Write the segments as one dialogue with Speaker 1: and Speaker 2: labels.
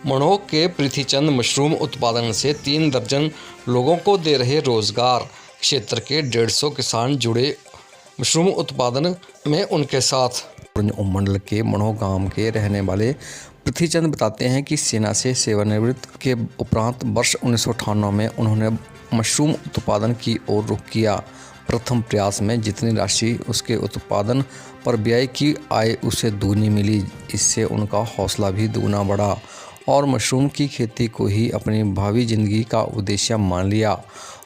Speaker 1: मणोह के पृथ्वीचंद मशरूम उत्पादन से 3 दर्जन लोगों को दे रहे रोजगार। क्षेत्र के 150 किसान जुड़े मशरूम उत्पादन में उनके साथ। उपमंडल के मणोह गांव के रहने वाले पृथ्वीचंद बताते हैं कि सेना से सेवानिवृत्त के उपरांत वर्ष 1998 में उन्होंने मशरूम उत्पादन की ओर रुख किया। प्रथम प्रयास में जितनी राशि उसके उत्पादन पर व्यय की आय उसे दुगनी मिली। इससे उनका हौसला भी दुगना बढ़ा और मशरूम की खेती को ही अपनी भावी जिंदगी का उद्देश्य मान लिया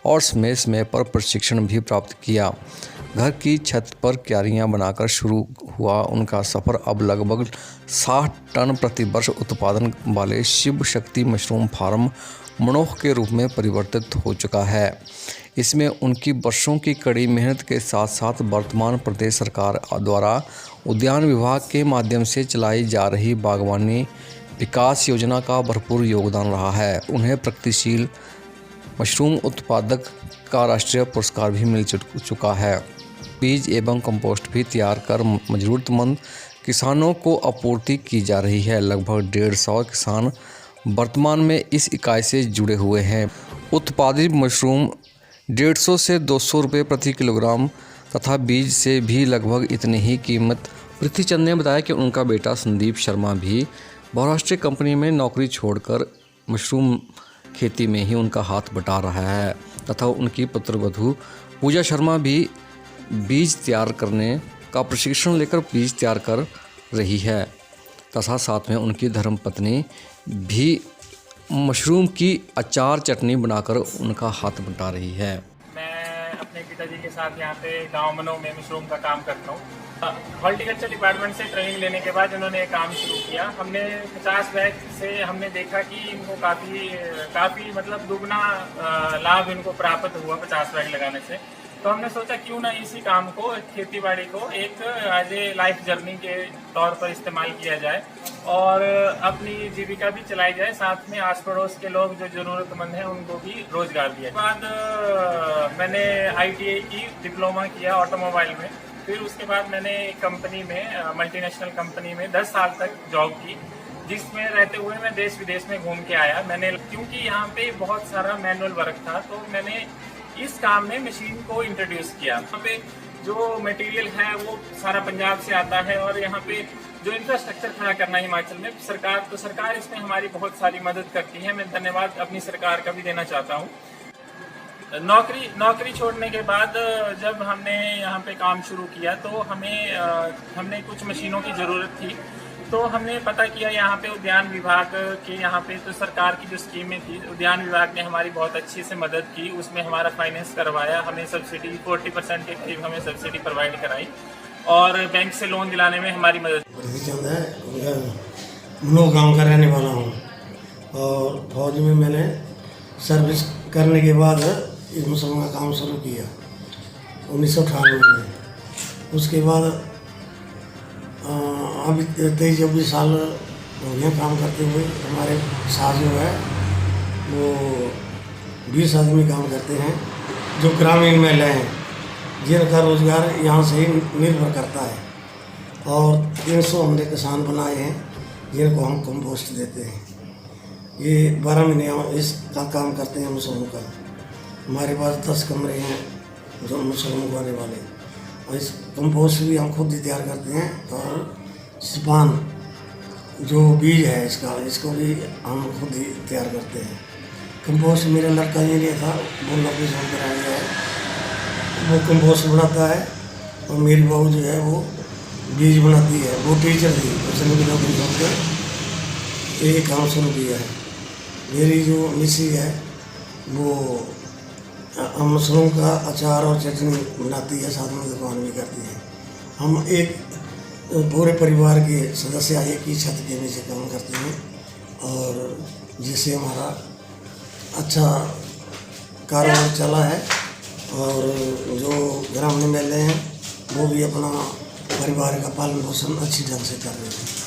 Speaker 1: और समय समय पर प्रशिक्षण भी प्राप्त किया। घर की छत पर क्यारियां बनाकर शुरू हुआ उनका सफ़र अब लगभग 60 टन प्रति वर्ष उत्पादन वाले शिव शक्ति मशरूम फार्म मणोह के रूप में परिवर्तित हो चुका है। इसमें उनकी वर्षों की कड़ी मेहनत के साथ साथ वर्तमान प्रदेश सरकार द्वारा उद्यान विभाग के माध्यम से चलाई जा रही बागवानी विकास योजना का भरपूर योगदान रहा है। उन्हें प्रगतिशील मशरूम उत्पादक का राष्ट्रीय पुरस्कार भी मिल चुका है। बीज एवं कंपोस्ट भी तैयार कर ज़रूरतमंद किसानों को आपूर्ति की जा रही है। लगभग 150 किसान वर्तमान में इस इकाई से जुड़े हुए हैं। उत्पादित मशरूम 150 से 200 रुपये प्रति किलोग्राम तथा बीज से भी लगभग इतनी ही कीमत। पृथ्वीचंद ने बताया कि उनका बेटा संदीप शर्मा भी बहुराष्ट्रीय कंपनी में नौकरी छोड़कर मशरूम खेती में ही उनका हाथ बटा रहा है तथा उनकी पुत्रवधू पूजा शर्मा भी बीज तैयार करने का प्रशिक्षण लेकर बीज तैयार कर रही है तथा साथ में उनकी धर्मपत्नी भी मशरूम की अचार चटनी बनाकर उनका हाथ बटा रही है।
Speaker 2: मैं अपने पिताजी के साथ यहाँ पे गांव मणोह में मशरूम का काम करता हूँ। हॉर्टिकल्चर डिपार्टमेंट से ट्रेनिंग लेने के बाद इन्होंने काम शुरू किया। हमने 50 बैग से हमने देखा कि इनको काफ़ी मतलब दुगना लाभ इनको प्राप्त हुआ 50 बैग लगाने से। तो हमने सोचा क्यों ना इसी काम को, खेतीबाड़ी को एक एज ए लाइफ जर्नी के तौर पर इस्तेमाल किया जाए और अपनी जीविका भी चलाई जाए, साथ में आस पड़ोस के लोग जो ज़रूरतमंद हैं उनको भी रोजगार दिया। बाद मैंने ITI की डिप्लोमा किया ऑटोमोबाइल में। फिर उसके बाद मैंने एक कंपनी में, मल्टीनेशनल कंपनी में 10 साल तक जॉब की, जिसमें रहते हुए मैं देश विदेश में घूम के आया। मैंने क्योंकि यहाँ पे बहुत सारा मैनुअल वर्क था तो मैंने इस काम में मशीन को इंट्रोड्यूस किया। यहाँ पे जो मटेरियल है वो सारा पंजाब से आता है और यहाँ पे जो इंफ्रास्ट्रक्चर खड़ा करना है हिमाचल में, सरकार इसमें हमारी बहुत सारी मदद करती है। मैं धन्यवाद अपनी सरकार का भी देना चाहता हूँ। नौकरी छोड़ने के बाद जब हमने यहाँ पे काम शुरू किया तो हमने कुछ मशीनों की ज़रूरत थी। तो हमने पता किया यहाँ पे उद्यान विभाग के, यहाँ पे तो सरकार की जो स्कीमें थी उद्यान विभाग ने हमारी बहुत अच्छी से मदद की। उसमें हमारा फाइनेंस करवाया, हमें सब्सिडी 40% के करीब हमें सब्सिडी प्रोवाइड कराई और बैंक से लोन दिलाने में हमारी मदद।
Speaker 3: पृथ्वीचंद है, मणोह गाँव का रहने वाला हूँ और फौज में मैंने सर्विस करने के बाद इस मशरूम का काम शुरू किया 1998 में। उसके बाद अभी 23-24 साल हो गए काम करते हुए। हमारे साथ जो है वो 20 आदमी काम करते हैं जो ग्रामीण महिलाएं हैं, जिनका रोज़गार यहाँ से ही निर्भर करता है। और 300 हमने किसान बनाए हैं जिनको हम कंपोस्ट देते हैं। ये 12 महीने इसका काम करते हैं मशरूम का। हमारे पास 10 कमरे हैं जो मशरूम उगाने वाले, और इस कंपोस्ट भी हम खुद ही तैयार करते हैं। और स्पान जो बीज है इसको भी हम खुद ही तैयार करते हैं। कंपोस्ट मेरा लड़का ये लिया था, वो नौकरी छोड़ कर आ गया है, वो कंपोस्ट बनाता है और मेरी बहू जो है वो बीज बनाती है। वो टीचर थी, उसने भी नौकरी छोड़ कर ये काम शुरू किया है। मेरी जो मिसी है वो मशरूम का अचार और चटनी बनाती है, साथ में दुकान भी करती है। हम एक पूरे परिवार के सदस्य एक ही छत के नीचे काम करते हैं और जिससे हमारा अच्छा कारोबार चला है। और जो ग्रामीण महिलाएं हैं वो भी अपना परिवार का पालन पोषण अच्छी ढंग से कर रहे हैं।